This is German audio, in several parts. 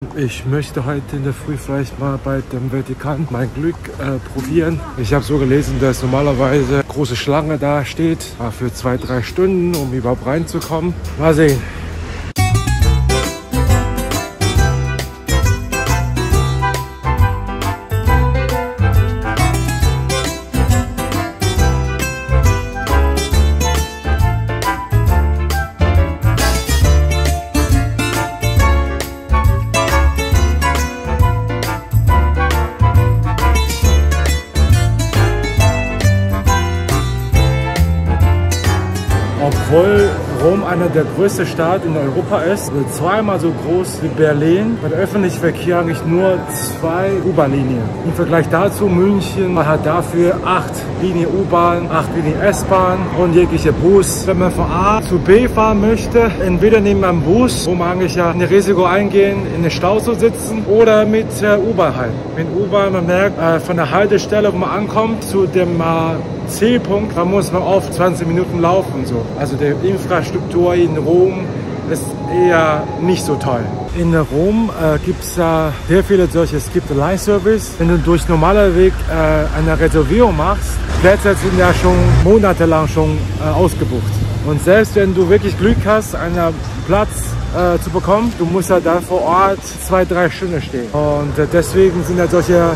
Ich möchte heute in der Früh vielleicht mal bei dem Vatikan mein Glück probieren. Ich habe so gelesen, dass normalerweise eine große Schlange da steht, für 2-3 Stunden, um überhaupt reinzukommen. Mal sehen. Obwohl Rom einer der größten Städte in Europa ist, zweimal so groß wie Berlin, mit öffentlichem Verkehr eigentlich nur 2 U-Bahn-Linien. Im Vergleich dazu München, man hat dafür 8 Linien U-Bahn, 8 Linien S-Bahn und jegliche Bus. Wenn man von A zu B fahren möchte, entweder nimmt man einen Bus, wo man eigentlich ja ein Risiko eingehen, in den Stau zu sitzen, oder mit U-Bahn halt. Mit U-Bahn, man merkt, von der Haltestelle, wo man ankommt, zu dem Zielpunkt, da muss man oft 20 Minuten laufen. So. Also die Infrastruktur in Rom ist eher nicht so toll. In Rom gibt es sehr viele solche. Es gibt einen Leihservice. Wenn du durch normaler Weg eine Reservierung machst, Plätze sind ja schon monatelang ausgebucht. Und selbst wenn du wirklich Glück hast, einen Platz zu bekommen, du musst ja da vor Ort 2-3 Stunden stehen. Und deswegen sind ja solche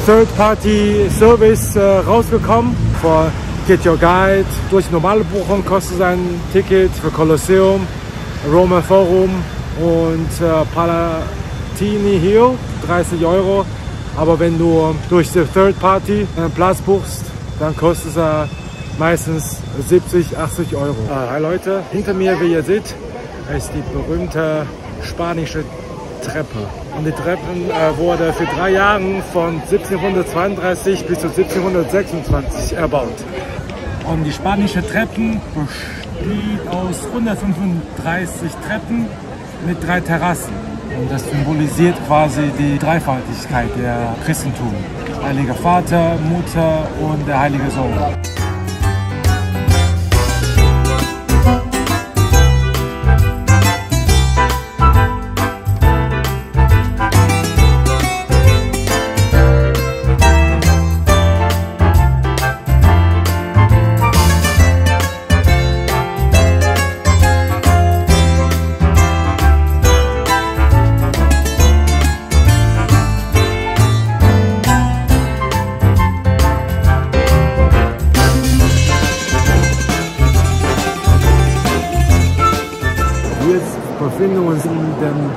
Third-Party-Service rausgekommen. Für Get Your Guide. Durch normale Buchung kostet ein Ticket für Kolosseum, Roman Forum und Palatini Hill 30 €. Aber wenn du durch die Third-Party einen Platz buchst, dann kostet es meistens 70-80 €. Hi Leute, hinter mir, wie ihr seht, ist die berühmte spanische Treppe. Und die Treppen wurde für 3 Jahre von 1732 bis zu 1726 erbaut. Und die spanische Treppen besteht aus 135 Treppen mit 3 Terrassen. Und das symbolisiert quasi die Dreifaltigkeit der Christentum. Heiliger Vater, Mutter und der Heilige Sohn. Wir befinden uns in dem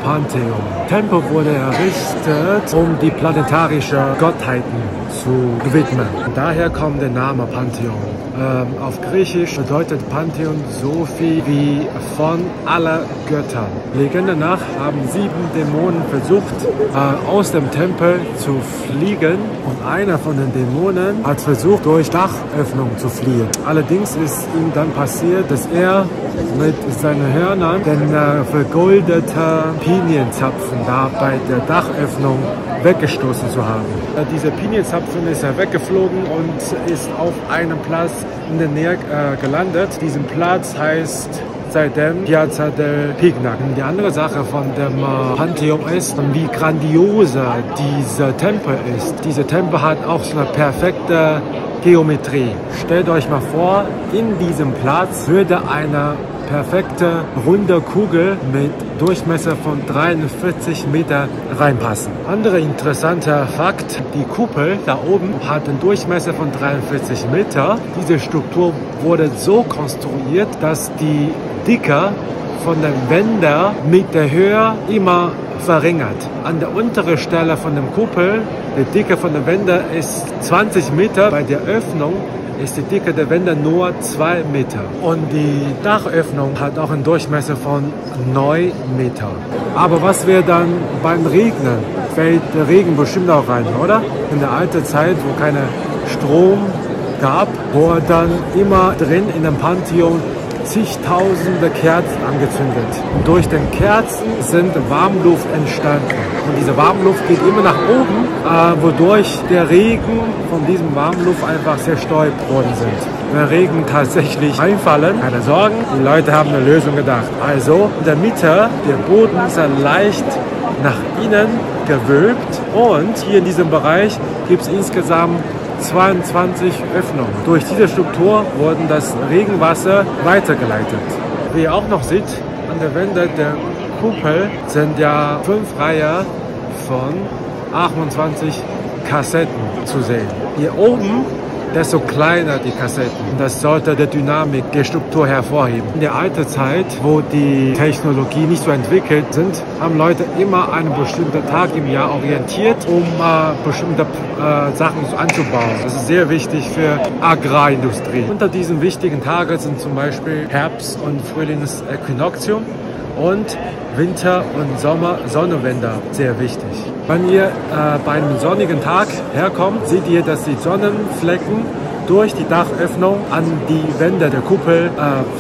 Pantheon. Der Tempel wurde errichtet, um die planetarischen Gottheiten zu widmen. Daher kommt der Name Pantheon. Auf Griechisch bedeutet Pantheon so viel wie von aller Götter. Legende nach haben 7 Dämonen versucht, aus dem Tempel zu fliegen. Und einer von den Dämonen hat versucht, durch Dachöffnung zu fliehen. Allerdings ist ihm dann passiert, dass er mit seinen Hörnern den vergoldeten Pinienzapfen da bei der Dachöffnung weggestoßen zu haben. Dieser Pinienzapfen ist weggeflogen und ist auf einem Platz in der Nähe gelandet. Diesen Platz heißt seitdem Piazza del Pignac. Die andere Sache von dem Pantheon ist, wie grandioser dieser Tempel ist. Dieser Tempel hat auch so eine perfekte Geometrie. Stellt euch mal vor, in diesem Platz würde eine perfekte runde Kugel mit Durchmesser von 43 Meter reinpassen. Anderer interessanter Fakt, die Kuppel da oben hat einen Durchmesser von 43 Meter. Diese Struktur wurde so konstruiert, dass die Dicke von den Wänden mit der Höhe immer verringert. An der unteren Stelle von der Kuppel, die Dicke von der Wände ist 20 Meter. Bei der Öffnung ist die Dicke der Wände nur 2 Meter. Und die Dachöffnung hat auch einen Durchmesser von 9 Meter. Aber was wäre dann beim Regnen? Fällt der Regen bestimmt auch rein, oder? In der alten Zeit, wo keine Strom gab, wo dann immer drin in dem Pantheon zigtausende Kerzen angezündet. Und durch den Kerzen sind Warmluft entstanden. Und diese Warmluft geht immer nach oben, wodurch der Regen von diesem Warmluft einfach zerstäubt worden sind. Wenn Regen tatsächlich einfallen, keine Sorgen, die Leute haben eine Lösung gedacht. Also in der Mitte, der Boden ist ja leicht nach innen gewölbt und hier in diesem Bereich gibt es insgesamt 22 Öffnungen. Durch diese Struktur wurden das Regenwasser weitergeleitet. Wie ihr auch noch seht, an der Wände der Kuppel sind ja 5 Reihen von 28 Kassetten zu sehen. Hier oben, desto kleiner die Kassetten. Das sollte die Dynamik der Struktur hervorheben. In der alten Zeit, wo die Technologie nicht so entwickelt sind, haben Leute immer einen bestimmten Tag im Jahr orientiert, um bestimmte Sachen anzubauen. Das ist sehr wichtig für Agrarindustrie. Unter diesen wichtigen Tagen sind zum Beispiel Herbst- und Frühlingsäquinoktium und Winter- und Sonnenwende sehr wichtig. Wenn ihr bei einem sonnigen Tag herkommt, seht ihr, dass die Sonnenflecken durch die Dachöffnung an die Wände der Kuppel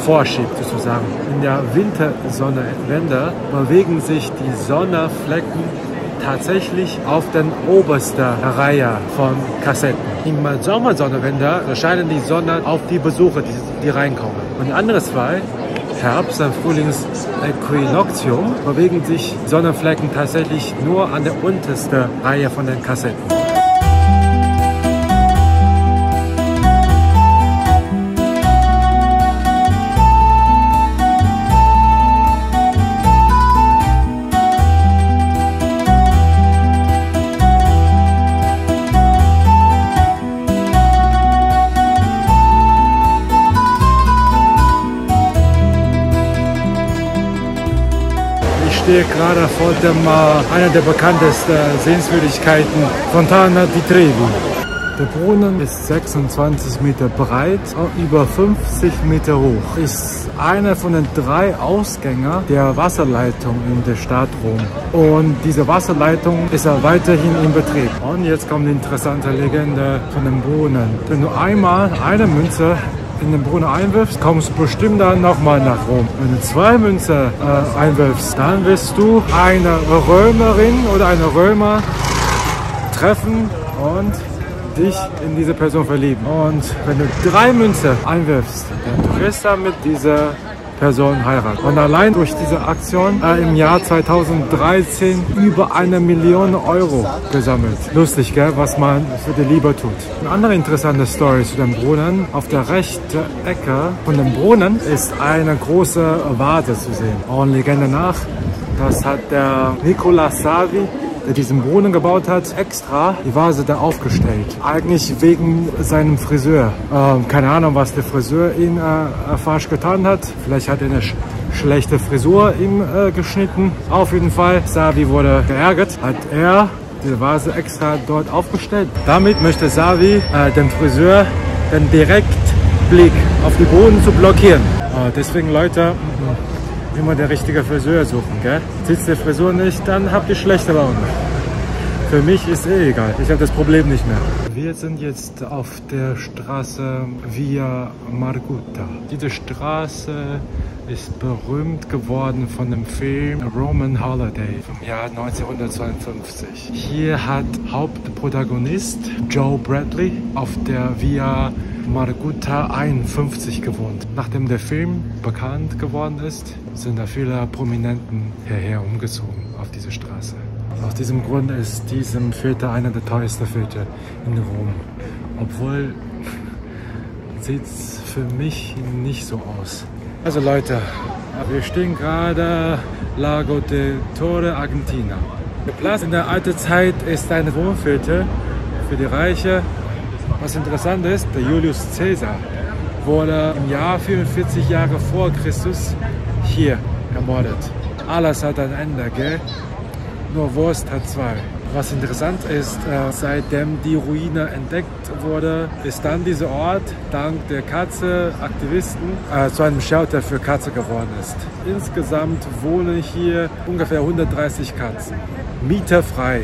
vorschiebt, sozusagen. In der Wintersonnenwende bewegen sich die Sonnenflecken tatsächlich auf den obersten Reihe von Kassetten. Im Sommersonnenwende erscheinen die Sonne auf die Besucher, die reinkommen. Und die anderen zwei, Herbst- und Frühlingsäquinoktium, bewegen sich Sonnenflecken tatsächlich nur an der untersten Reihe von den Kassetten. Ich stehe gerade vor einer der bekanntesten Sehenswürdigkeiten, Fontana di Trevi. Der Brunnen ist 26 Meter breit und über 50 Meter hoch. Ist einer von den 3 Ausgängen der Wasserleitung in der Stadt Rom. Und diese Wasserleitung ist ja weiterhin in Betrieb. Und jetzt kommt eine interessante Legende von dem Brunnen. Wenn du einmal eine Münze in den Brunnen einwirfst, kommst du bestimmt dann nochmal nach Rom. Wenn du 2 Münzen einwirfst, dann wirst du eine Römerin oder einen Römer treffen und dich in diese Person verlieben. Und wenn du 3 Münzen einwirfst, dann wirst du mit dieser Person heiraten. Und allein durch diese Aktion im Jahr 2013 über 1 Million Euro gesammelt. Lustig, gell, was man für die Liebe tut. Eine andere interessante Story zu dem Brunnen. Auf der rechten Ecke von dem Brunnen ist eine große Vase zu sehen. Und Legende nach, das hat der Nicola Savi, der diesen Brunnen gebaut hat, extra die Vase da aufgestellt. Eigentlich wegen seinem Friseur. Keine Ahnung, was der Friseur ihn falsch getan hat. Vielleicht hat er eine schlechte Frisur ihm geschnitten. Auf jeden Fall, Savi wurde geärgert, hat er die Vase extra dort aufgestellt. Damit möchte Savi dem Friseur den Direktblick auf die Boden zu blockieren. Deswegen, Leute, immer der richtige Friseur suchen, gell? Sitzt der Frisur nicht, dann habt ihr schlechte Laune. Für mich ist egal, ich habe das Problem nicht mehr. Wir sind jetzt auf der Straße Via Margutta. Diese Straße ist berühmt geworden von dem Film A Roman Holiday vom Jahr 1952. Hier hat Hauptprotagonist Joe Bradley auf der Via Margutta 51 gewohnt. Nachdem der Film bekannt geworden ist, sind da viele Prominenten hierher umgezogen auf diese Straße. Aus diesem Grund ist diesem Viertel einer der teuersten Viertel in Rom. Obwohl sieht es für mich nicht so aus. Also Leute, wir stehen gerade Lago de Torre Argentina. Der Platz in der alten Zeit ist ein Wohnviertel für die Reiche. Was interessant ist, der Julius Caesar wurde im Jahr 44 Jahre vor Christus hier ermordet. Alles hat ein Ende, gell? Nur Wurst hat 2. Was interessant ist, seitdem die Ruine entdeckt wurde, ist dann dieser Ort dank der Katze-Aktivisten zu einem Shelter für Katzen geworden ist. Insgesamt wohnen hier ungefähr 130 Katzen. Mieterfrei.